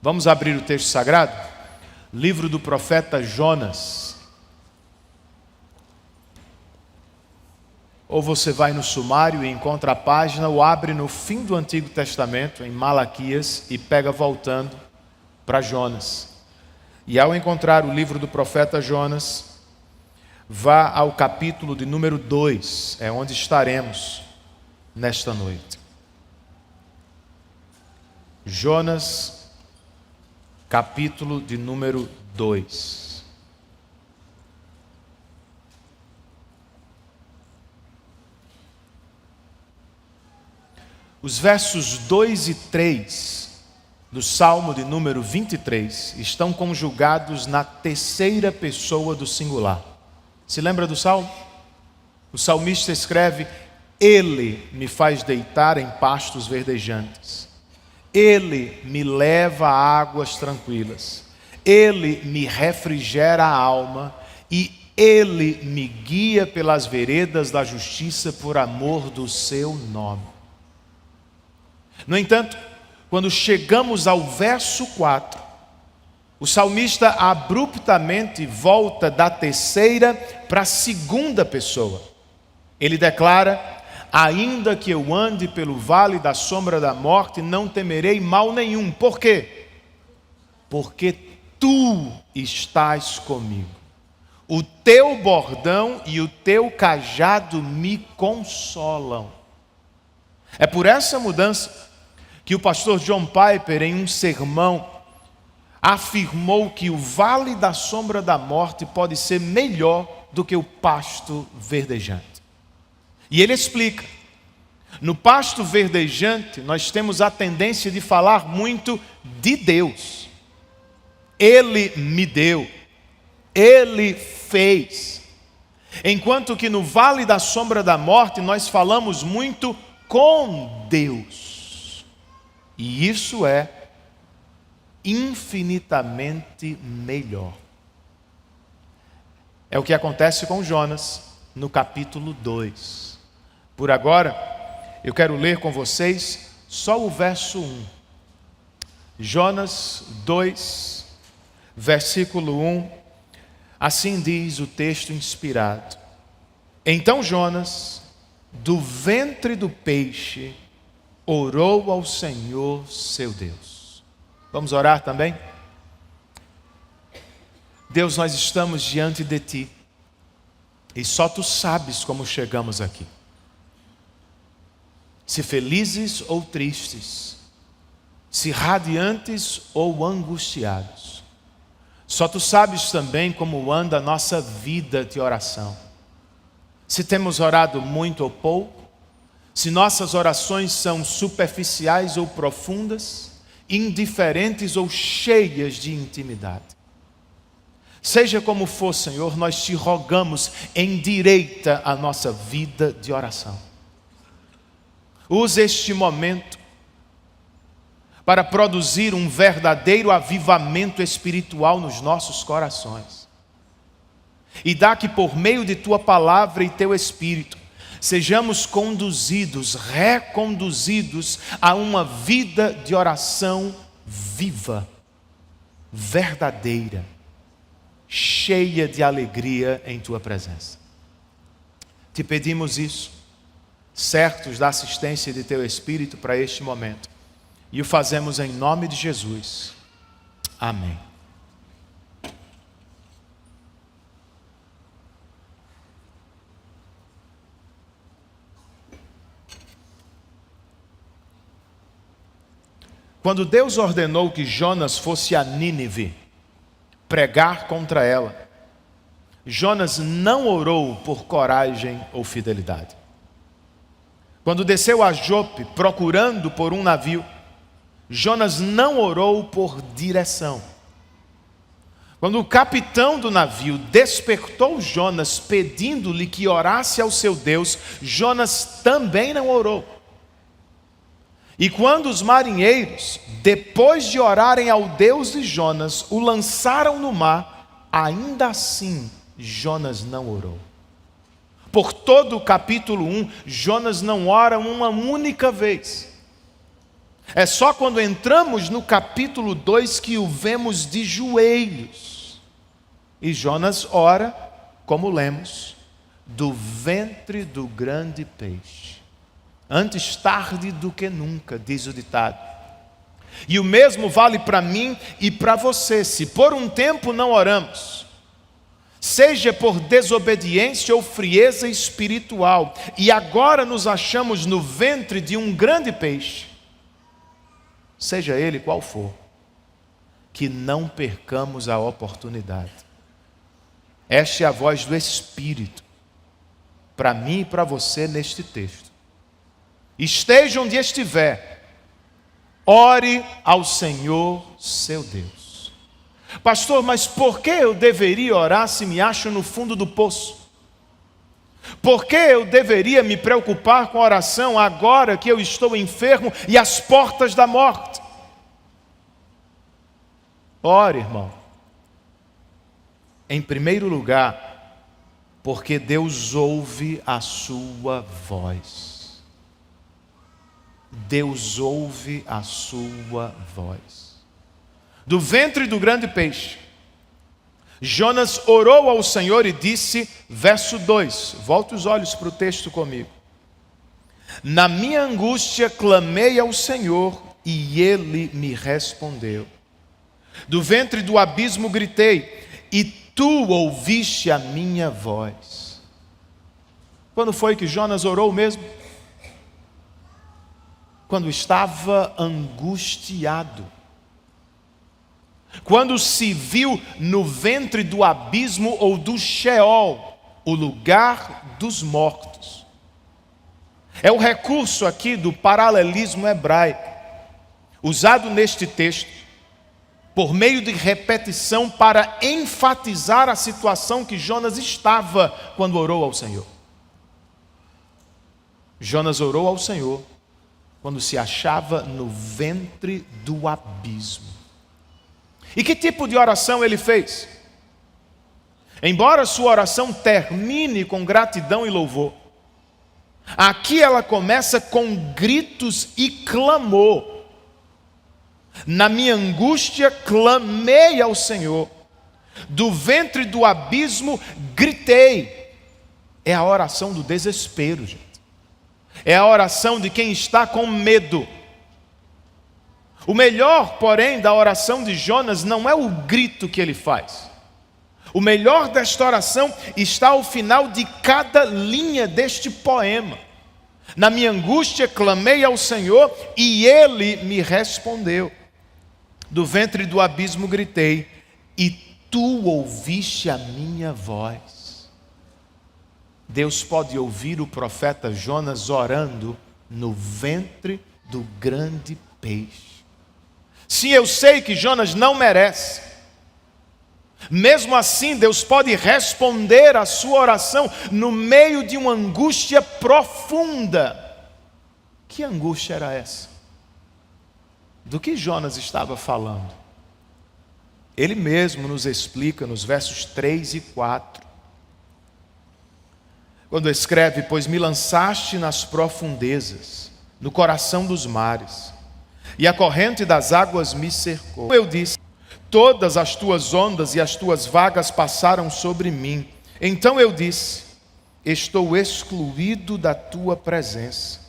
Vamos abrir o texto sagrado? Livro do profeta Jonas. Ou você vai no sumário e encontra a página, ou abre no fim do Antigo Testamento, em Malaquias, e pega voltando para Jonas. E ao encontrar o livro do profeta Jonas, vá ao capítulo de número 2, é onde estaremos nesta noite. Jonas, capítulo de número 2. Os versos 2 e 3 do Salmo de número 23 estão conjugados na terceira pessoa do singular. Se lembra do Salmo? O salmista escreve: Ele me faz deitar em pastos verdejantes. Ele me leva a águas tranquilas. Ele me refrigera a alma e Ele me guia pelas veredas da justiça por amor do seu nome. No entanto, quando chegamos ao verso 4, o salmista abruptamente volta da terceira para a segunda pessoa. Ele declara: ainda que eu ande pelo vale da sombra da morte, não temerei mal nenhum. Por quê? Porque tu estás comigo. O teu bordão e o teu cajado me consolam. É por essa mudança que o pastor John Piper, em um sermão, afirmou que o vale da sombra da morte pode ser melhor do que o pasto verdejante. E ele explica: no pasto verdejante nós temos a tendência de falar muito de Deus. Ele me deu, Ele fez. Enquanto que no vale da sombra da morte nós falamos muito com Deus. E isso é infinitamente melhor. É o que acontece com Jonas no capítulo 2. Por agora, eu quero ler com vocês só o verso 1. Jonas 2, versículo 1. Assim diz o texto inspirado: Então Jonas, do ventre do peixe, orou ao Senhor seu Deus. Vamos orar também? Deus, nós estamos diante de Ti e só Tu sabes como chegamos aqui. Se felizes ou tristes, se radiantes ou angustiados. Só Tu sabes também como anda a nossa vida de oração. Se temos orado muito ou pouco, se nossas orações são superficiais ou profundas, indiferentes ou cheias de intimidade. Seja como for, Senhor, nós Te rogamos, endireita a nossa vida de oração. Use este momento para produzir um verdadeiro avivamento espiritual nos nossos corações. E dá que por meio de Tua palavra e Teu Espírito, sejamos conduzidos, reconduzidos a uma vida de oração viva, verdadeira, cheia de alegria em Tua presença. Te pedimos isso, certos da assistência de Teu Espírito para este momento, e o fazemos em nome de Jesus. Amém. Quando Deus ordenou que Jonas fosse a Nínive pregar contra ela, Jonas não orou por coragem ou fidelidade. Quando desceu a Jope procurando por um navio, Jonas não orou por direção. Quando o capitão do navio despertou Jonas pedindo-lhe que orasse ao seu Deus, Jonas também não orou. E quando os marinheiros, depois de orarem ao Deus de Jonas, o lançaram no mar, ainda assim Jonas não orou. Por todo o capítulo 1, Jonas não ora uma única vez. É só quando entramos no capítulo 2 que o vemos de joelhos. E Jonas ora, como lemos, do ventre do grande peixe. Antes tarde do que nunca, diz o ditado. E o mesmo vale para mim e para você. Se por um tempo não oramos, seja por desobediência ou frieza espiritual, e agora nos achamos no ventre de um grande peixe, seja ele qual for, que não percamos a oportunidade. Esta é a voz do Espírito, para mim e para você neste texto. Esteja onde estiver, ore ao Senhor seu Deus. Pastor, mas por que eu deveria orar se me acho no fundo do poço? Por que eu deveria me preocupar com a oração agora que eu estou enfermo e às portas da morte? Ore, irmão. Em primeiro lugar, porque Deus ouve a sua voz. Deus ouve a sua voz. Do ventre do grande peixe, Jonas orou ao Senhor e disse, verso 2, volte os olhos para o texto comigo. Na minha angústia clamei ao Senhor e Ele me respondeu. Do ventre do abismo gritei e Tu ouviste a minha voz. Quando foi que Jonas orou mesmo? Quando estava angustiado. Quando se viu no ventre do abismo ou do Sheol, o lugar dos mortos. É o recurso aqui do paralelismo hebraico, usado neste texto, por meio de repetição para enfatizar a situação que Jonas estava quando orou ao Senhor. Jonas orou ao Senhor quando se achava no ventre do abismo. E que tipo de oração ele fez? Embora sua oração termine com gratidão e louvor, aqui ela começa com gritos e clamor. Na minha angústia clamei ao Senhor, do ventre do abismo gritei. É a oração do desespero, gente. É a oração de quem está com medo. O melhor, porém, da oração de Jonas não é o grito que ele faz. O melhor desta oração está ao final de cada linha deste poema. Na minha angústia clamei ao Senhor e Ele me respondeu. Do ventre do abismo gritei e Tu ouviste a minha voz. Deus pode ouvir o profeta Jonas orando no ventre do grande peixe. Sim, eu sei que Jonas não merece. Mesmo assim, Deus pode responder a sua oração no meio de uma angústia profunda. Que angústia era essa? Do que Jonas estava falando? Ele mesmo nos explica nos versos 3 e 4. Quando escreve, pois me lançaste nas profundezas, no coração dos mares, e a corrente das águas me cercou. Eu disse, todas as tuas ondas e as tuas vagas passaram sobre mim. Então eu disse, estou excluído da tua presença.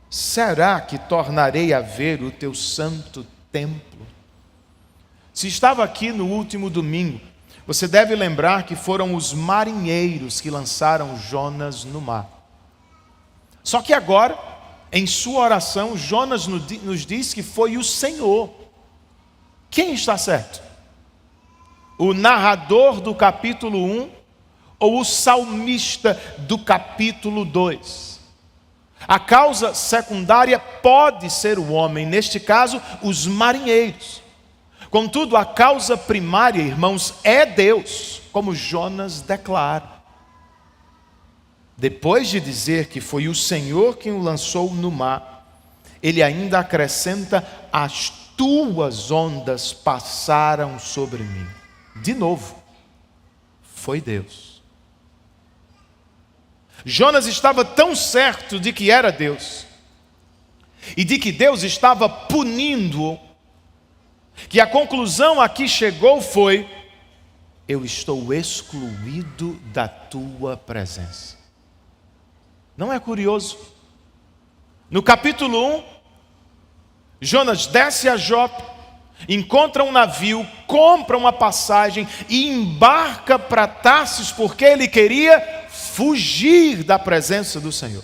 Será que tornarei a ver o teu santo templo? Se estava aqui no último domingo, você deve lembrar que foram os marinheiros que lançaram Jonas no mar. Só que agora, em sua oração, Jonas nos diz que foi o Senhor. Quem está certo? O narrador do capítulo 1 ou o salmista do capítulo 2? A causa secundária pode ser o homem, neste caso, os marinheiros. Contudo, a causa primária, irmãos, é Deus, como Jonas declara. Depois de dizer que foi o Senhor quem o lançou no mar, ele ainda acrescenta, as tuas ondas passaram sobre mim. De novo, foi Deus. Jonas estava tão certo de que era Deus, e de que Deus estava punindo-o, que a conclusão a que chegou foi: eu estou excluído da tua presença. Não é curioso? No capítulo 1, Jonas desce a Jope, encontra um navio, compra uma passagem e embarca para Tarsis porque ele queria fugir da presença do Senhor.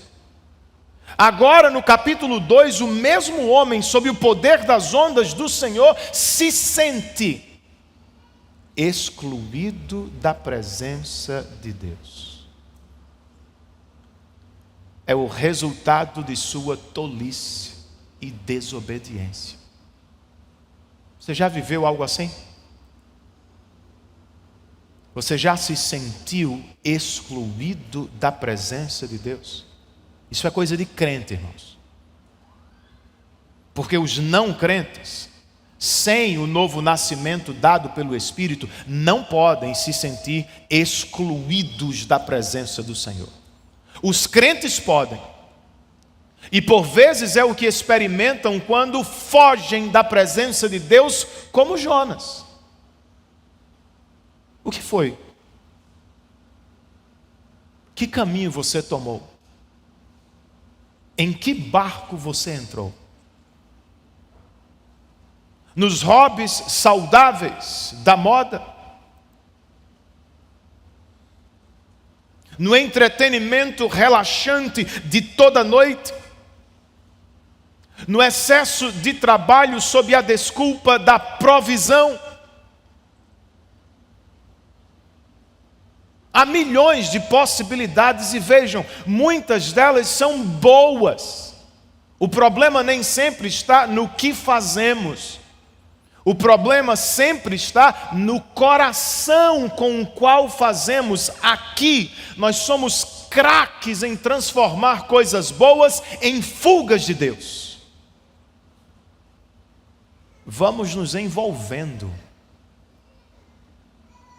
Agora, no capítulo 2, o mesmo homem, sob o poder das ondas do Senhor, se sente excluído da presença de Deus. É o resultado de sua tolice e desobediência. Você já viveu algo assim? Você já se sentiu excluído da presença de Deus? Isso é coisa de crente, irmãos. Porque os não crentes, sem o novo nascimento dado pelo Espírito, não podem se sentir excluídos da presença do Senhor. Os crentes podem. E por vezes é o que experimentam quando fogem da presença de Deus, como Jonas. O que foi? Que caminho você tomou? Em que barco você entrou? Nos hobbies saudáveis da moda? No entretenimento relaxante de toda noite? No excesso de trabalho sob a desculpa da provisão? Há milhões de possibilidades e vejam, muitas delas são boas. O problema nem sempre está no que fazemos. O problema sempre está no coração com o qual fazemos. Aqui nós somos craques em transformar coisas boas em fugas de Deus. Vamos nos envolvendo,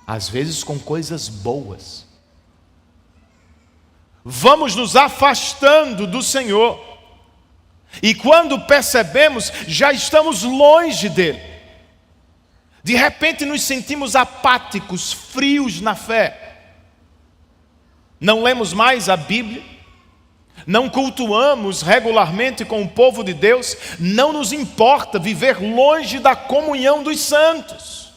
às vezes com coisas boas. Vamos nos afastando do Senhor. E quando percebemos, já estamos longe dEle. De repente nos sentimos apáticos, frios na fé. Não lemos mais a Bíblia. Não cultuamos regularmente com o povo de Deus. Não nos importa viver longe da comunhão dos santos.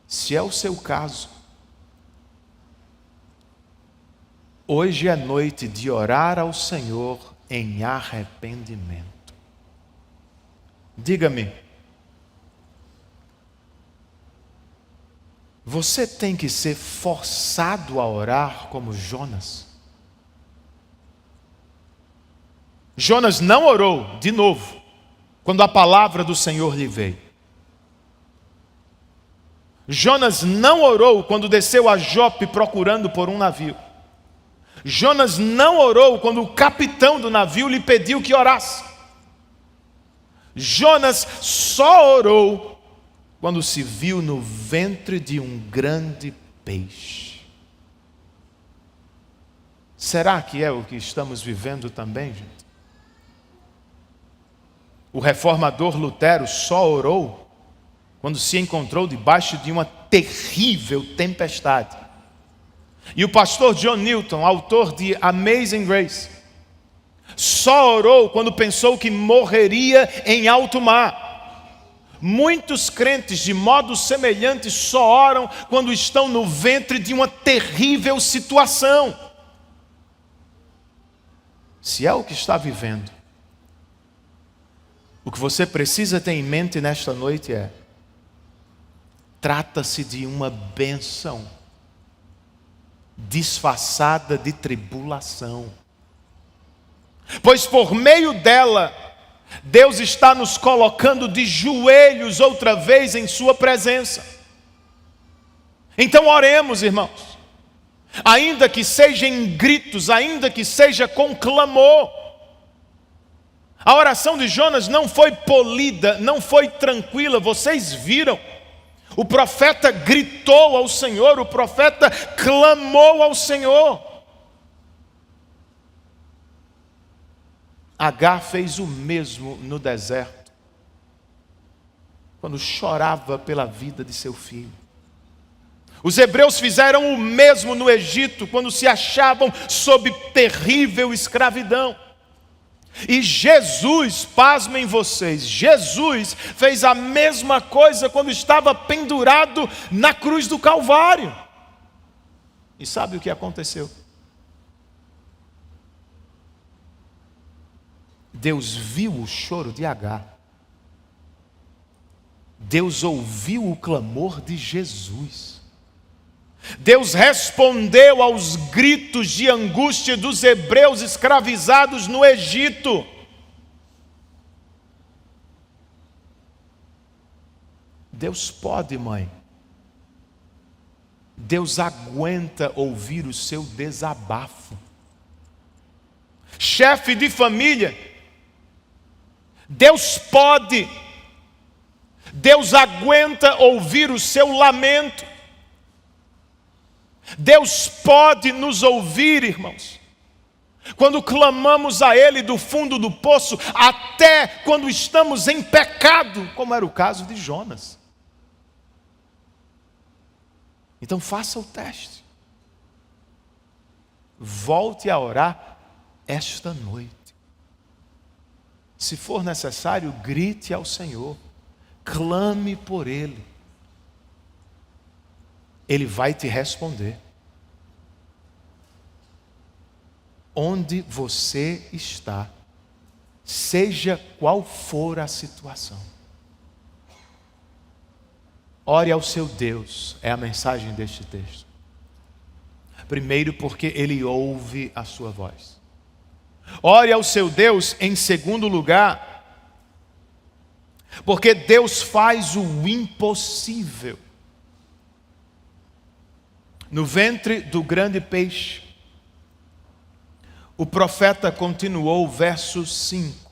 Se é o seu caso, hoje é noite de orar ao Senhor em arrependimento. Diga-me, você tem que ser forçado a orar como Jonas? Jonas não orou de novo quando a palavra do Senhor lhe veio. Jonas não orou quando desceu a Jope procurando por um navio. Jonas não orou quando o capitão do navio lhe pediu que orasse. Jonas só orou quando se viu no ventre de um grande peixe. Será que é o que estamos vivendo também, gente? O reformador Lutero só orou quando se encontrou debaixo de uma terrível tempestade. E o pastor John Newton, autor de Amazing Grace, só orou quando pensou que morreria em alto mar. Muitos crentes, de modo semelhante, só oram quando estão no ventre de uma terrível situação. Se é o que está vivendo, o que você precisa ter em mente nesta noite é: trata-se de uma bênção disfarçada de tribulação. Pois por meio dela, Deus está nos colocando de joelhos outra vez em sua presença. Então oremos, irmãos. Ainda que seja em gritos, ainda que seja com clamor. A oração de Jonas não foi polida, não foi tranquila, vocês viram. O profeta gritou ao Senhor, o profeta clamou ao Senhor. Agar fez o mesmo no deserto, quando chorava pela vida de seu filho. Os hebreus fizeram o mesmo no Egito, quando se achavam sob terrível escravidão. E Jesus, pasmem vocês, Jesus fez a mesma coisa quando estava pendurado na cruz do Calvário. E sabe o que aconteceu? Deus viu o choro de Agar. Deus ouviu o clamor de Jesus. Deus respondeu aos gritos de angústia dos hebreus escravizados no Egito. Deus pode, mãe. Deus aguenta ouvir o seu desabafo. Chefe de família, Deus pode. Deus aguenta ouvir o seu lamento. Deus pode nos ouvir, irmãos, quando clamamos a Ele do fundo do poço, até quando estamos em pecado, como era o caso de Jonas. Então faça o teste. Volte a orar esta noite. Se for necessário, grite ao Senhor. Clame por Ele. Ele vai te responder. Onde você está, seja qual for a situação. Ore ao seu Deus, é a mensagem deste texto. Primeiro, porque Ele ouve a sua voz. Ore ao seu Deus, em segundo lugar, porque Deus faz o impossível. No ventre do grande peixe, o profeta continuou, verso 5.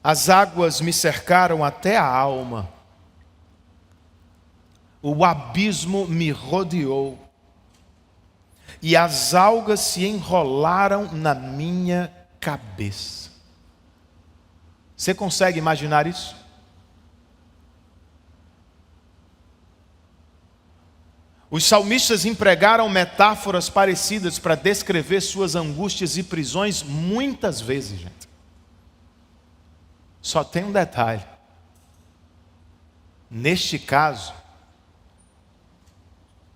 As águas me cercaram até a alma, o abismo me rodeou, e as algas se enrolaram na minha cabeça. Você consegue imaginar isso? Os salmistas empregaram metáforas parecidas para descrever suas angústias e prisões muitas vezes, gente. Só tem um detalhe. Neste caso,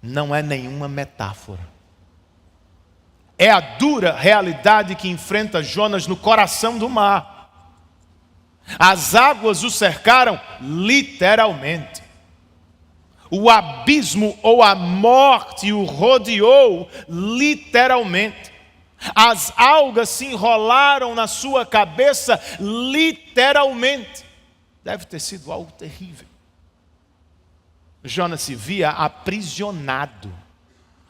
não é nenhuma metáfora. É a dura realidade que enfrenta Jonas no coração do mar. As águas o cercaram literalmente. O abismo ou a morte o rodeou literalmente. As algas se enrolaram na sua cabeça literalmente. Deve ter sido algo terrível. Jonas se via aprisionado,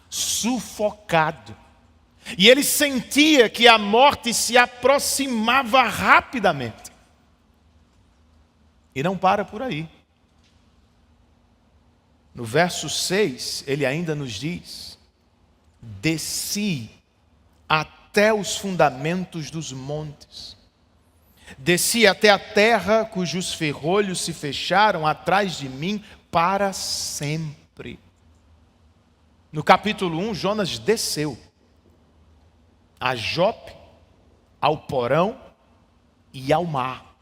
sufocado. E ele sentia que a morte se aproximava rapidamente. E não para por aí. No verso 6, ele ainda nos diz: desci até os fundamentos dos montes. Desci até a terra cujos ferrolhos se fecharam atrás de mim para sempre. No capítulo 1, Jonas desceu a Jope, ao porão e ao mar.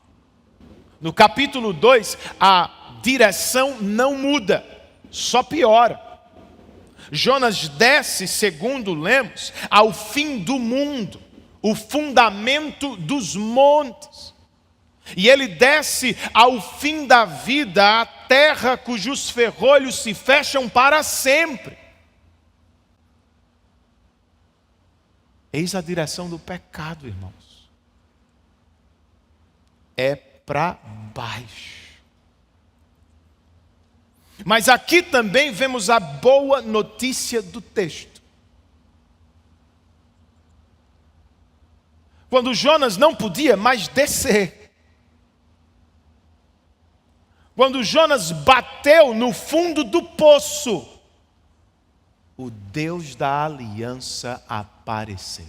No capítulo 2, a direção não muda, só piora. Jonas desce, segundo lemos, ao fim do mundo, o fundamento dos montes. E ele desce ao fim da vida, a terra cujos ferrolhos se fecham para sempre. Eis a direção do pecado, irmãos. É para baixo. Mas aqui também vemos a boa notícia do texto. Quando Jonas não podia mais descer. Quando Jonas bateu no fundo do poço, o Deus da aliança apareceu.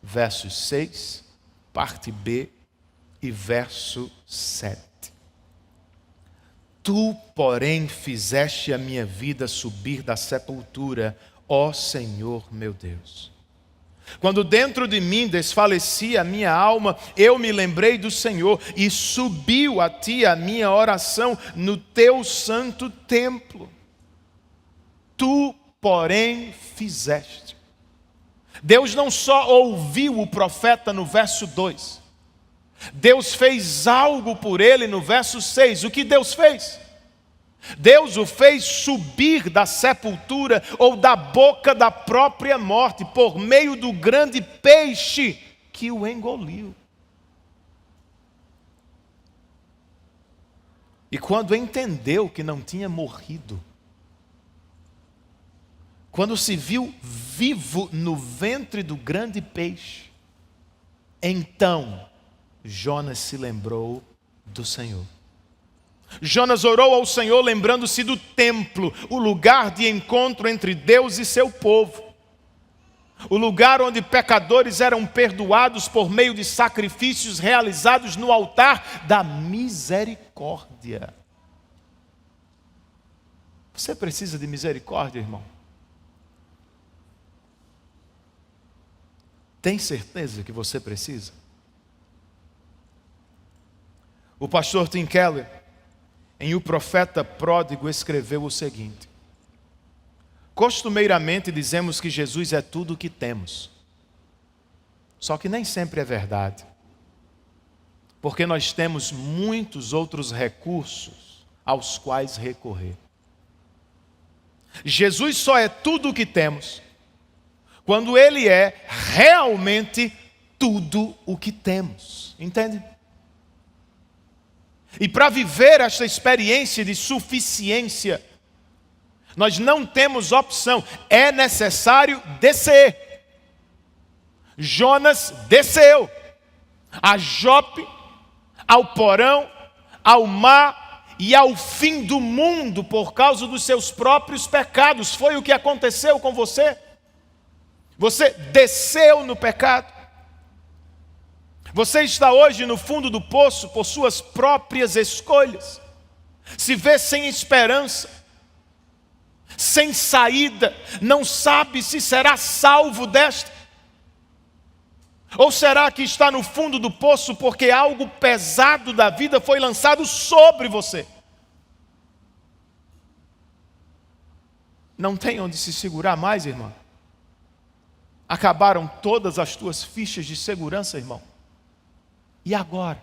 Versos 6, parte B e verso 7. Tu, porém, fizeste a minha vida subir da sepultura, ó Senhor meu Deus. Quando dentro de mim desfalecia a minha alma, eu me lembrei do Senhor e subiu a ti a minha oração no teu santo templo. Tu, porém, fizeste. Deus não só ouviu o profeta no verso 2. Deus fez algo por ele no verso 6. O que Deus fez? Deus o fez subir da sepultura ou da boca da própria morte por meio do grande peixe que o engoliu. E quando entendeu que não tinha morrido, quando se viu vivo no ventre do grande peixe, então Jonas se lembrou do Senhor. Jonas orou ao Senhor lembrando-se do templo, o lugar de encontro entre Deus e seu povo. O lugar onde pecadores eram perdoados por meio de sacrifícios realizados no altar da misericórdia. Você precisa de misericórdia, irmão? Tem certeza que você precisa? O pastor Tim Keller, em O Profeta Pródigo, escreveu o seguinte: costumeiramente dizemos que Jesus é tudo o que temos. Só que nem sempre é verdade. Porque nós temos muitos outros recursos aos quais recorrer. Jesus só é tudo o que temos quando Ele é realmente tudo o que temos. Entende? E para viver esta experiência de suficiência, nós não temos opção, é necessário descer. Jonas desceu a Jope, ao porão, ao mar e ao fim do mundo por causa dos seus próprios pecados. Foi o que aconteceu com você. Você desceu no pecado. Você está hoje no fundo do poço por suas próprias escolhas. Se vê sem esperança, sem saída, não sabe se será salvo desta. Ou será que está no fundo do poço porque algo pesado da vida foi lançado sobre você? Não tem onde se segurar mais, irmão. Acabaram todas as tuas fichas de segurança, irmão. E agora?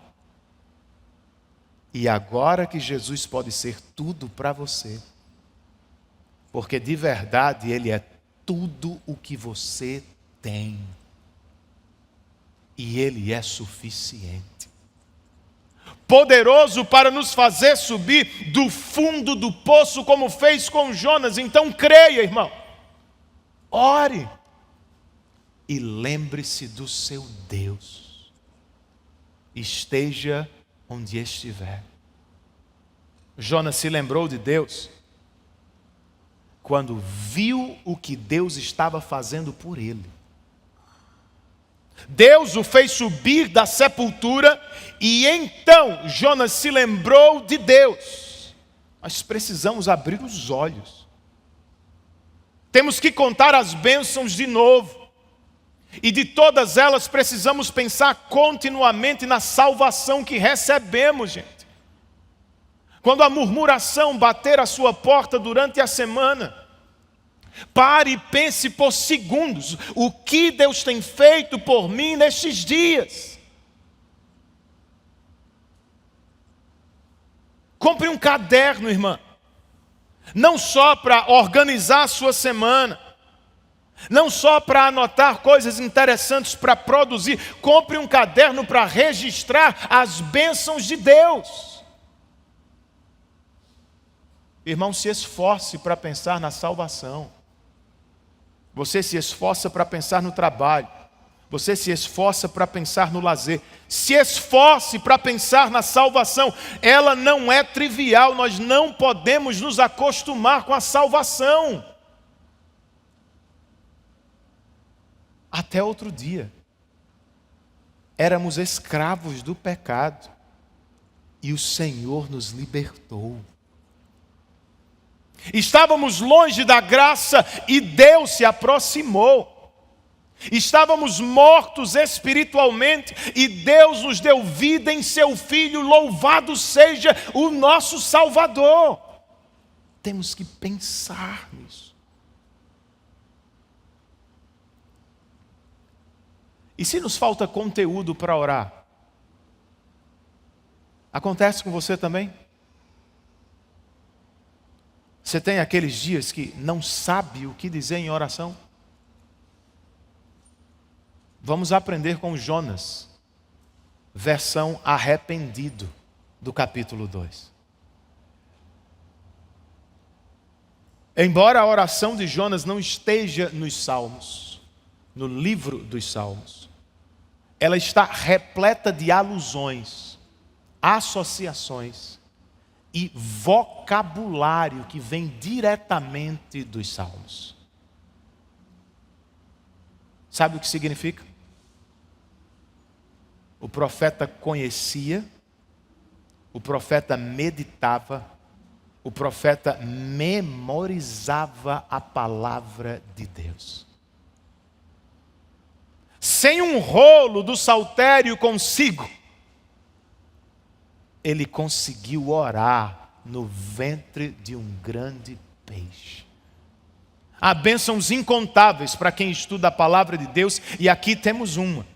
E agora que Jesus pode ser tudo para você. Porque de verdade Ele é tudo o que você tem. E Ele é suficiente. Poderoso para nos fazer subir do fundo do poço como fez com Jonas. Então creia, irmão. Ore. E lembre-se do seu Deus. Esteja onde estiver. Jonas se lembrou de Deus quando viu o que Deus estava fazendo por ele. Deus o fez subir da sepultura e então Jonas se lembrou de Deus. Nós precisamos abrir os olhos. Temos que contar as bênçãos de novo. E de todas elas precisamos pensar continuamente na salvação que recebemos, gente. Quando a murmuração bater a sua porta durante a semana, pare e pense por segundos: o que Deus tem feito por mim nestes dias? Compre um caderno, irmã. Não só para organizar a sua semana, não só para anotar coisas interessantes para produzir. Compre um caderno para registrar as bênçãos de Deus. Irmão, se esforce para pensar na salvação. Você se esforça para pensar no trabalho. Você se esforça para pensar no lazer. Se esforce para pensar na salvação. Ela não é trivial. Nós não podemos nos acostumar com a salvação. Até outro dia, éramos escravos do pecado e o Senhor nos libertou. Estávamos longe da graça e Deus se aproximou. Estávamos mortos espiritualmente e Deus nos deu vida em seu Filho. Louvado seja o nosso Salvador. Temos que pensar nisso. E se nos falta conteúdo para orar? Acontece com você também? Você tem aqueles dias que não sabe o que dizer em oração? Vamos aprender com Jonas, versão arrependido do capítulo 2. Embora a oração de Jonas não esteja nos Salmos, no livro dos Salmos, ela está repleta de alusões, associações e vocabulário que vem diretamente dos Salmos. Sabe o que significa? O profeta conhecia, o profeta meditava, o profeta memorizava a palavra de Deus. Sem um rolo do saltério consigo, ele conseguiu orar no ventre de um grande peixe. Há bênçãos incontáveis para quem estuda a palavra de Deus, e aqui temos uma.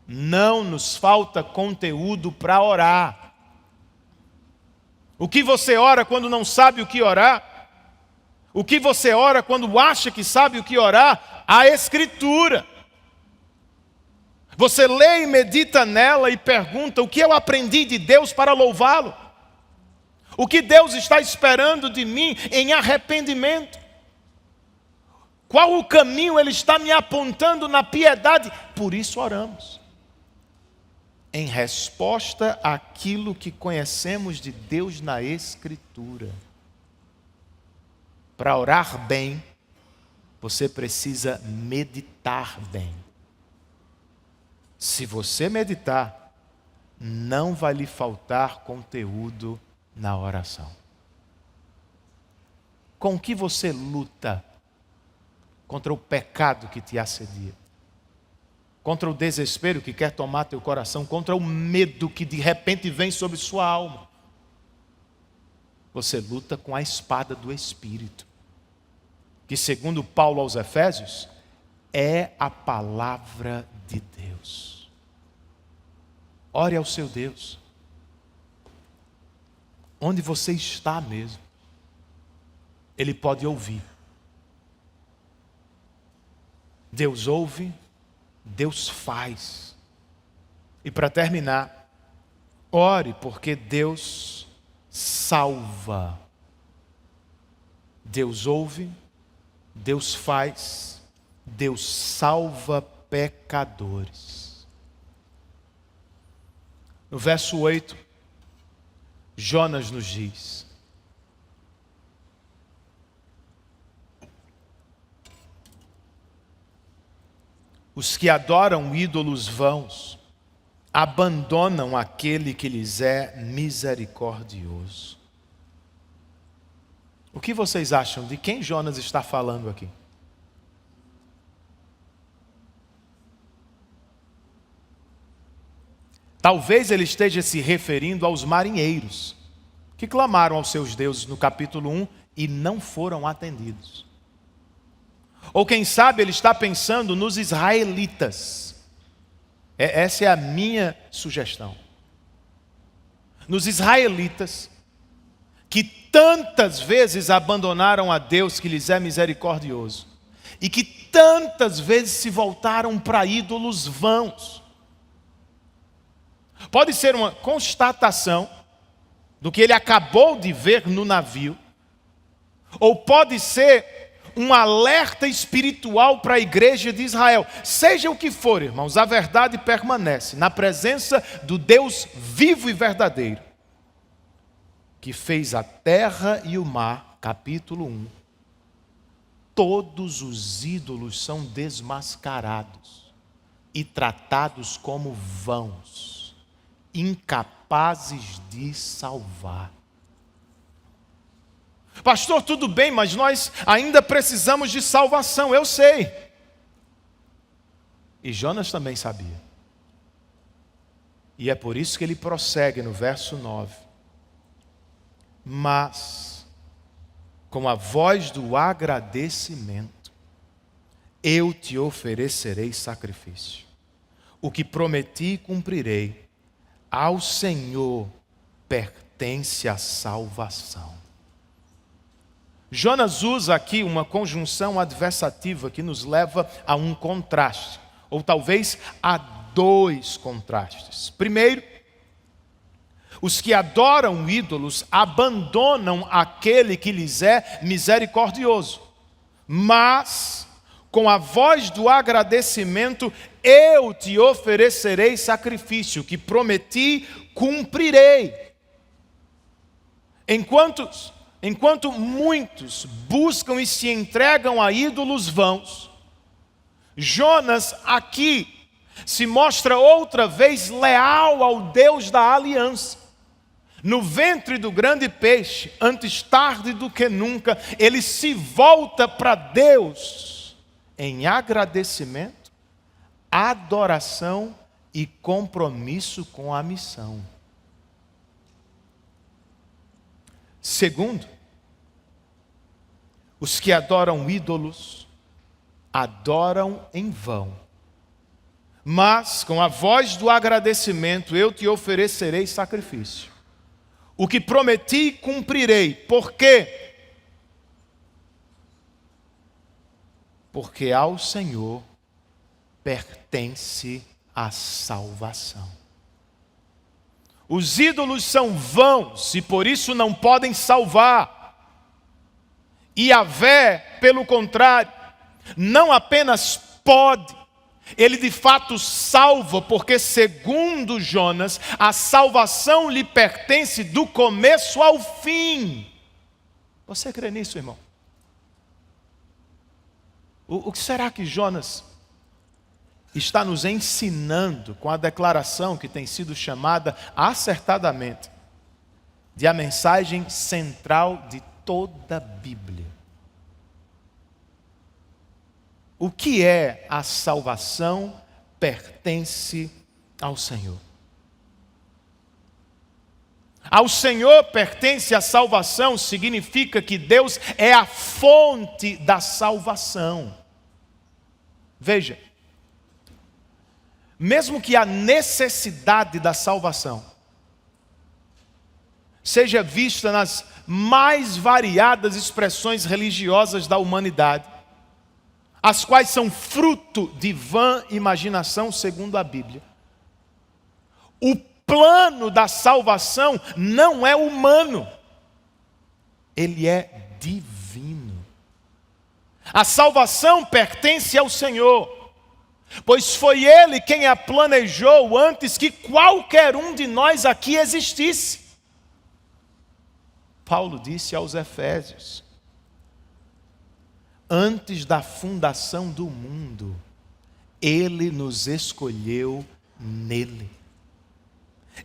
Não nos falta conteúdo para orar. O que você ora quando não sabe o que orar? O que você ora quando acha que sabe o que orar? A Escritura. Você lê e medita nela e pergunta: o que eu aprendi de Deus para louvá-lo? O que Deus está esperando de mim em arrependimento? Qual o caminho Ele está me apontando na piedade? Por isso oramos. Em resposta àquilo que conhecemos de Deus na Escritura. Para orar bem, você precisa meditar bem. Se você meditar, não vai lhe faltar conteúdo na oração. Com que você luta contra o pecado que te assedia? Contra o desespero que quer tomar teu coração? Contra o medo que de repente vem sobre sua alma? Você luta com a espada do Espírito, que segundo Paulo aos Efésios, é a palavra de Deus. Ore ao seu Deus. Onde você está mesmo, Ele pode ouvir. Deus ouve, Deus faz. E para terminar, ore porque Deus salva. Deus ouve, Deus faz, Deus salva pecadores. No verso 8, Jonas nos diz: os que adoram ídolos vãos abandonam aquele que lhes é misericordioso. O que vocês acham? De quem Jonas está falando aqui? Talvez ele esteja se referindo aos marinheiros que clamaram aos seus deuses no capítulo 1 e não foram atendidos. Ou quem sabe ele está pensando nos israelitas. Essa é a minha sugestão. Nos israelitas que tantas vezes abandonaram a Deus que lhes é misericordioso e que tantas vezes se voltaram para ídolos vãos. Pode ser uma constatação do que ele acabou de ver no navio, ou pode ser um alerta espiritual para a igreja de Israel. Seja o que for, irmãos, a verdade permanece na presença do Deus vivo e verdadeiro, que fez a terra e o mar, capítulo 1. Todos os ídolos são desmascarados e tratados como vãos, incapazes de salvar. Pastor, tudo bem, mas nós ainda precisamos de salvação, eu sei. E Jonas também sabia. E é por isso que ele prossegue no verso 9. Mas, com a voz do agradecimento, eu te oferecerei sacrifício. O que prometi cumprirei. Ao Senhor pertence a salvação. Jonas usa aqui uma conjunção adversativa que nos leva a um contraste, ou talvez a dois contrastes. Primeiro, os que adoram ídolos abandonam aquele que lhes é misericordioso, mas com a voz do agradecimento, eu te oferecerei sacrifício, que prometi, cumprirei. Enquanto muitos buscam e se entregam a ídolos vãos, Jonas aqui se mostra outra vez leal ao Deus da aliança. No ventre do grande peixe, antes tarde do que nunca, ele se volta para Deus em agradecimento, adoração e compromisso com a missão. Segundo, os que adoram ídolos, adoram em vão. Mas, com a voz do agradecimento, eu te oferecerei sacrifício. O que prometi, cumprirei. Por quê? Porque ao Senhor pertence a salvação. Os ídolos são vãos e por isso não podem salvar. E Yahvé, pelo contrário, não apenas pode, ele de fato salva, porque segundo Jonas, a salvação lhe pertence do começo ao fim. Você crê nisso, irmão? O que será que Jonas está nos ensinando com a declaração que tem sido chamada acertadamente de a mensagem central de toda a Bíblia? O que é a salvação pertence ao Senhor. Ao Senhor pertence a salvação significa que Deus é a fonte da salvação. Veja, mesmo que a necessidade da salvação seja vista nas mais variadas expressões religiosas da humanidade, as quais são fruto de vã imaginação segundo a Bíblia, o plano da salvação não é humano, ele é divino. A salvação pertence ao Senhor, pois foi Ele quem a planejou antes que qualquer um de nós aqui existisse. Paulo disse aos Efésios: antes da fundação do mundo, Ele nos escolheu nele.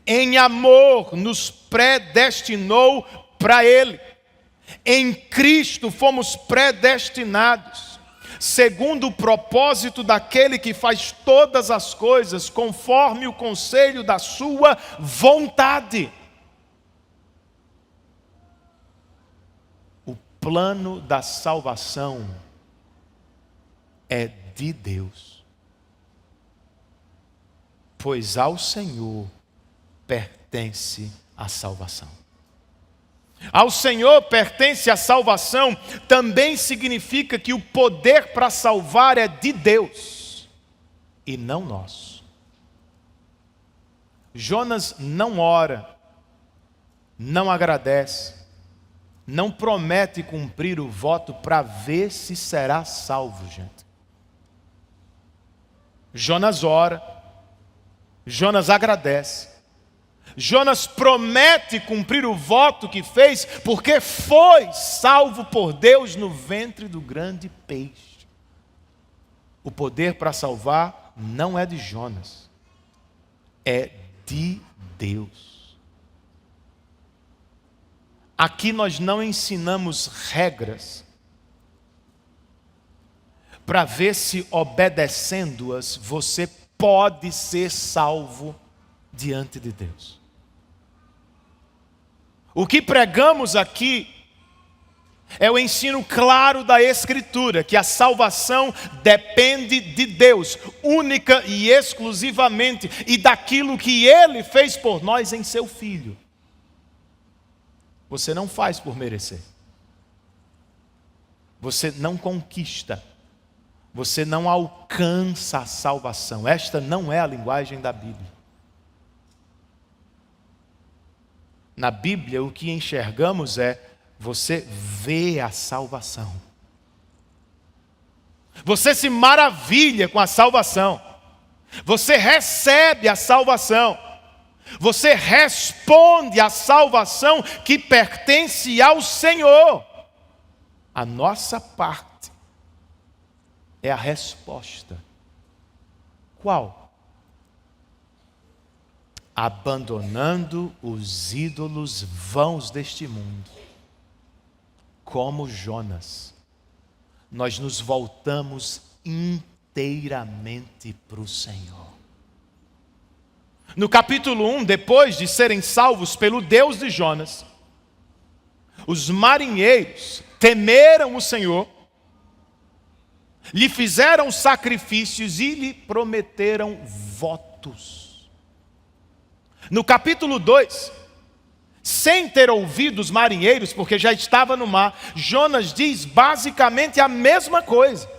Em amor nos predestinou para Ele. Em Cristo fomos predestinados, segundo o propósito daquele que faz todas as coisas conforme o conselho da sua vontade. O plano da salvação é de Deus, pois ao Senhor pertence a salvação. Ao Senhor pertence a salvação também significa que o poder para salvar é de Deus e não nosso. Jonas não ora, não agradece, não promete cumprir o voto para ver se será salvo, gente. Jonas ora, Jonas agradece, Jonas promete cumprir o voto que fez, porque foi salvo por Deus no ventre do grande peixe. O poder para salvar não é de Jonas, é de Deus. Aqui nós não ensinamos regras para ver se obedecendo-as você pode ser salvo diante de Deus. O que pregamos aqui é o ensino claro da Escritura, que a salvação depende de Deus, única e exclusivamente, e daquilo que Ele fez por nós em seu Filho. Você não faz por merecer. Você não conquista. Você não alcança a salvação. Esta não é a linguagem da Bíblia. Na Bíblia, o que enxergamos é: você vê a salvação. Você se maravilha com a salvação. Você recebe a salvação. Você responde à salvação que pertence ao Senhor. A nossa parte é a resposta. Qual? Abandonando os ídolos vãos deste mundo. Como Jonas, nós nos voltamos inteiramente para o Senhor. No capítulo 1, depois de serem salvos pelo Deus de Jonas, os marinheiros temeram o Senhor, lhe fizeram sacrifícios e lhe prometeram votos. No capítulo 2, sem ter ouvido os marinheiros, porque já estava no mar, Jonas diz basicamente a mesma coisa.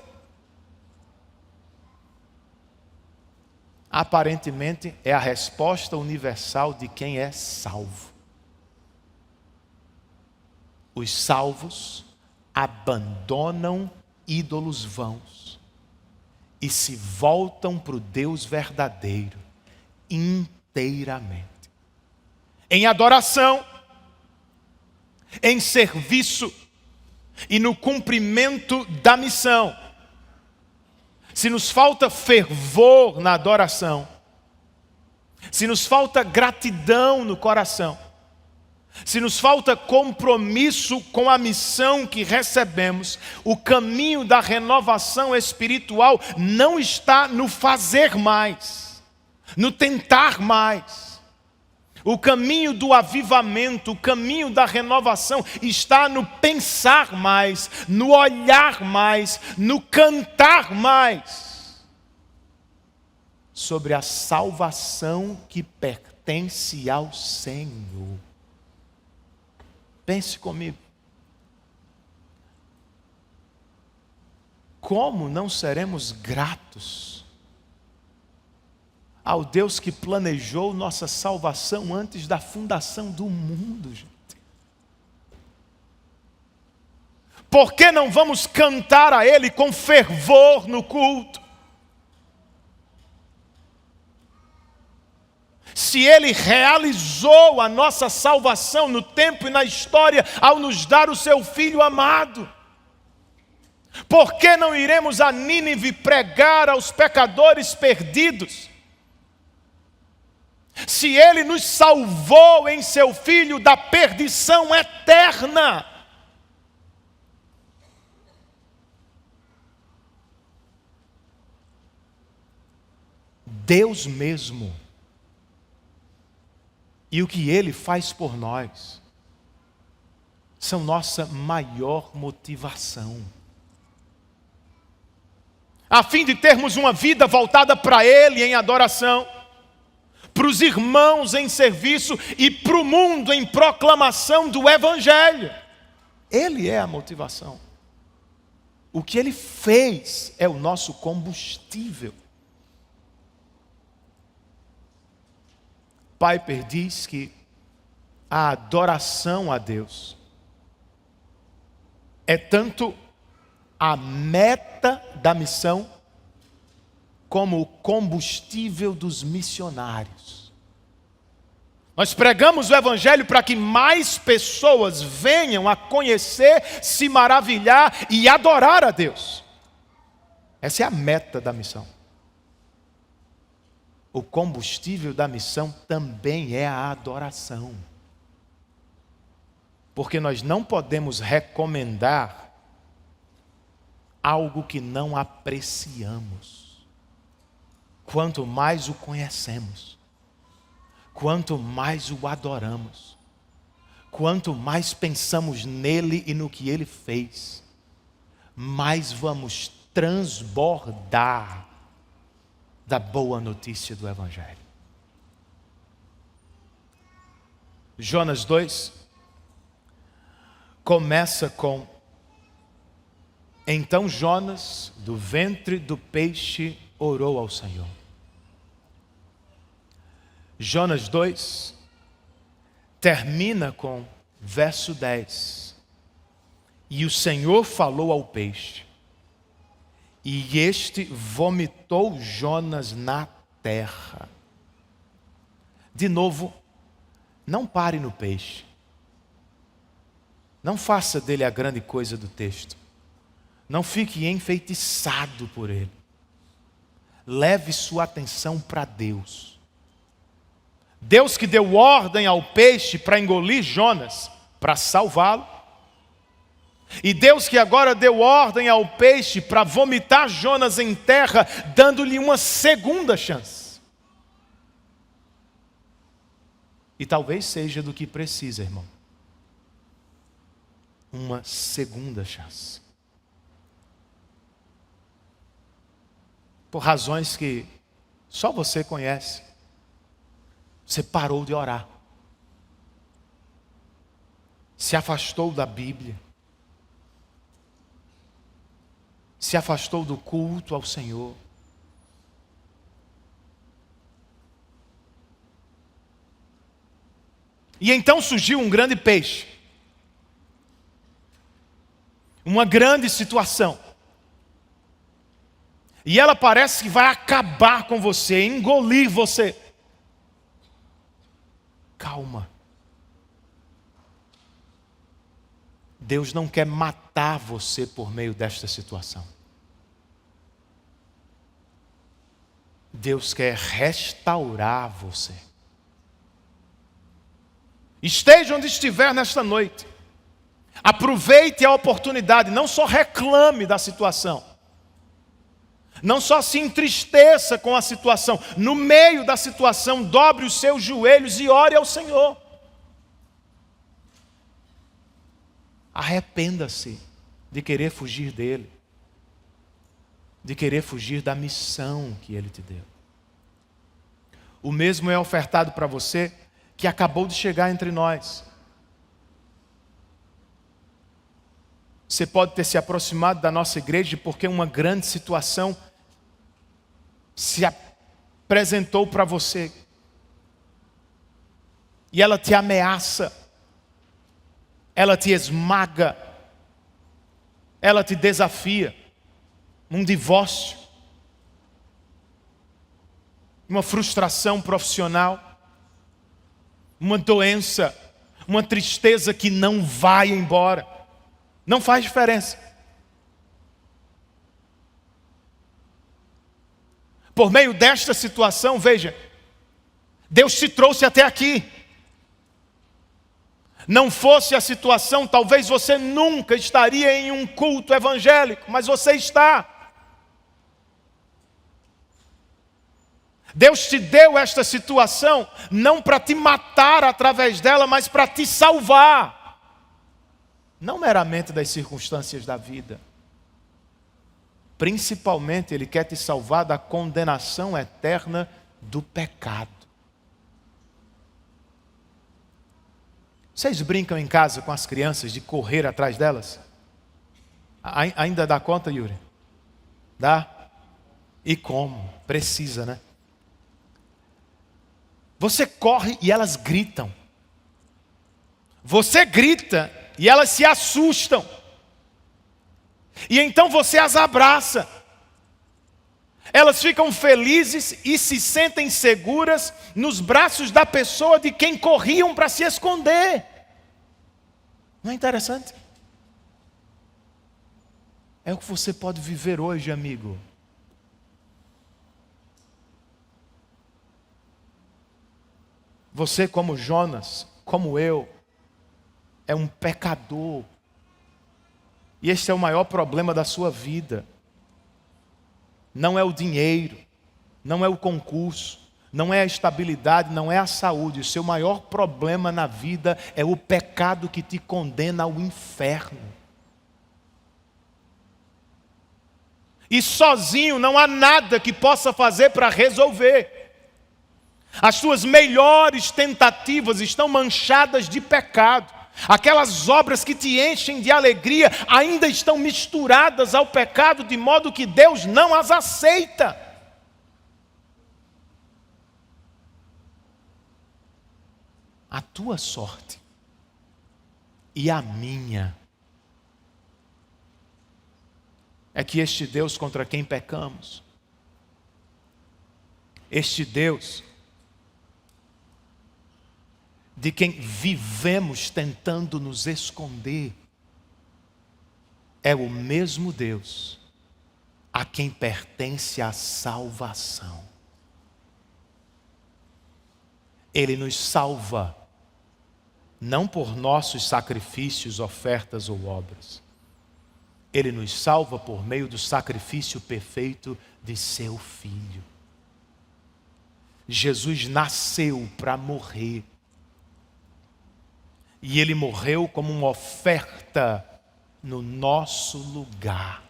Aparentemente é a resposta universal de quem é salvo. Os salvos abandonam ídolos vãos e se voltam para o Deus verdadeiro inteiramente. Em adoração, em serviço e no cumprimento da missão. Se nos falta fervor na adoração, se nos falta gratidão no coração, se nos falta compromisso com a missão que recebemos, o caminho da renovação espiritual não está no fazer mais, no tentar mais. O caminho do avivamento, o caminho da renovação está no pensar mais, no olhar mais, no cantar mais sobre a salvação que pertence ao Senhor. Pense comigo. Como não seremos gratos ao Deus que planejou nossa salvação antes da fundação do mundo, gente? Por que não vamos cantar a Ele com fervor no culto? Se Ele realizou a nossa salvação no tempo e na história ao nos dar o Seu Filho amado, por que não iremos a Nínive pregar aos pecadores perdidos? Se Ele nos salvou em Seu Filho da perdição eterna, Deus mesmo, e o que Ele faz por nós, são nossa maior motivação. A fim de termos uma vida voltada para Ele em adoração, para os irmãos em serviço e para o mundo em proclamação do Evangelho. Ele é a motivação. O que Ele fez é o nosso combustível. Piper diz que a adoração a Deus é tanto a meta da missão como o combustível dos missionários. Nós pregamos o Evangelho para que mais pessoas venham a conhecer, se maravilhar e adorar a Deus. Essa é a meta da missão. O combustível da missão também é a adoração. Porque nós não podemos recomendar algo que não apreciamos. Quanto mais o conhecemos, quanto mais o adoramos, quanto mais pensamos nele e no que ele fez, mais vamos transbordar da boa notícia do Evangelho. Jonas 2 começa com: então Jonas, do ventre do peixe, orou ao Senhor. Jonas 2 termina com verso 10. E o Senhor falou ao peixe, e este vomitou Jonas na terra. De novo, não pare no peixe. Não faça dele a grande coisa do texto. Não fique enfeitiçado por ele. Leve sua atenção para Deus. Deus que deu ordem ao peixe para engolir Jonas, para salvá-lo. E Deus que agora deu ordem ao peixe para vomitar Jonas em terra, dando-lhe uma segunda chance. E talvez seja do que precisa, irmão. Uma segunda chance. Por razões que só você conhece. Você parou de orar. Se afastou da Bíblia. Se afastou do culto ao Senhor. E então surgiu um grande peixe. Uma grande situação. E ela parece que vai acabar com você, engolir você. Calma. Deus não quer matar você por meio desta situação. Deus quer restaurar você. Esteja onde estiver nesta noite. Aproveite a oportunidade, não só reclame da situação. Não só se entristeça com a situação. No meio da situação, dobre os seus joelhos e ore ao Senhor. Arrependa-se de querer fugir dele. De querer fugir da missão que ele te deu. O mesmo é ofertado para você que acabou de chegar entre nós. Você pode ter se aproximado da nossa igreja porque uma grande situação se apresentou para você. E ela te ameaça. Ela te esmaga. Ela te desafia. Um divórcio. Uma frustração profissional. Uma doença. Uma tristeza que não vai embora. Não faz diferença. Por meio desta situação, veja, Deus te trouxe até aqui. Não fosse a situação, talvez você nunca estaria em um culto evangélico, mas você está. Deus te deu esta situação não para te matar através dela, mas para te salvar. Não meramente das circunstâncias da vida. Principalmente, Ele quer te salvar da condenação eterna do pecado. Vocês brincam em casa com as crianças de correr atrás delas? Ainda dá conta, Yuri? Dá? E como? Precisa, né? Você corre e elas gritam. Você grita e elas se assustam. E então você as abraça. Elas ficam felizes e se sentem seguras nos braços da pessoa de quem corriam para se esconder. Não é interessante? É o que você pode viver hoje, amigo. Você, como Jonas, como eu, é um pecador. E este é o maior problema da sua vida. Não é o dinheiro, não é o concurso, não é a estabilidade, não é a saúde. O seu maior problema na vida é o pecado que te condena ao inferno. E sozinho não há nada que possa fazer para resolver. As suas melhores tentativas estão manchadas de pecado. Aquelas obras que te enchem de alegria ainda estão misturadas ao pecado, de modo que Deus não as aceita. A tua sorte e a minha é que este Deus contra quem pecamos, este Deus de quem vivemos tentando nos esconder, é o mesmo Deus a quem pertence a salvação. Ele nos salva, não por nossos sacrifícios, ofertas ou obras. Ele nos salva por meio do sacrifício perfeito de seu Filho. Jesus nasceu para morrer. E Ele morreu como uma oferta no nosso lugar.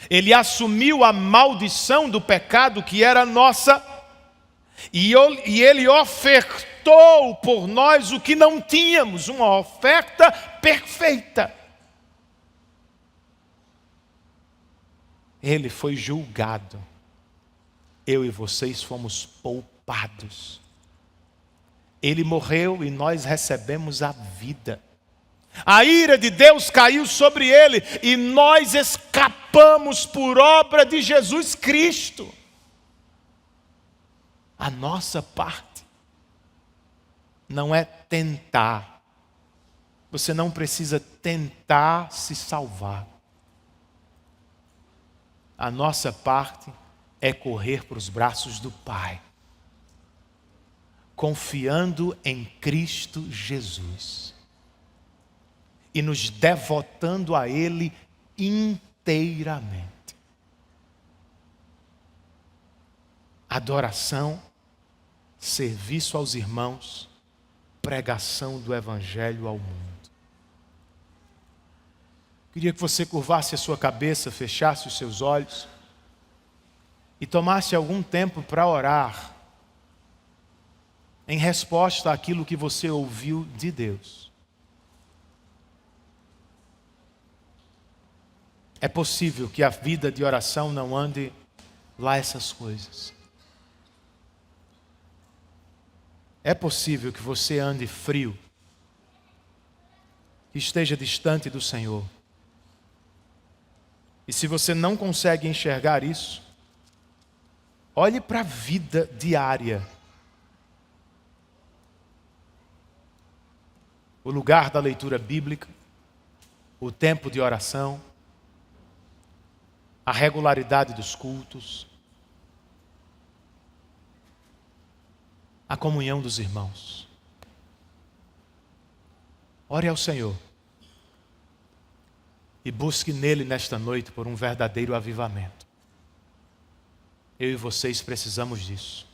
Ele assumiu a maldição do pecado que era nossa, e Ele ofertou por nós o que não tínhamos, uma oferta perfeita. Ele foi julgado, eu e vocês fomos poupados. Ele morreu e nós recebemos a vida. A ira de Deus caiu sobre ele e nós escapamos por obra de Jesus Cristo. A nossa parte não é tentar. Você não precisa tentar se salvar. A nossa parte é correr para os braços do Pai, confiando em Cristo Jesus e nos devotando a Ele inteiramente. Adoração, serviço aos irmãos, pregação do Evangelho ao mundo. Queria que você curvasse a sua cabeça, fechasse os seus olhos e tomasse algum tempo para orar em resposta àquilo que você ouviu de Deus. É possível que a vida de oração não ande lá essas coisas. É possível que você ande frio, que esteja distante do Senhor. E se você não consegue enxergar isso, olhe para a vida diária. O lugar da leitura bíblica, o tempo de oração, a regularidade dos cultos, a comunhão dos irmãos. Ore ao Senhor e busque nele nesta noite por um verdadeiro avivamento. Eu e vocês precisamos disso,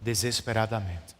desesperadamente.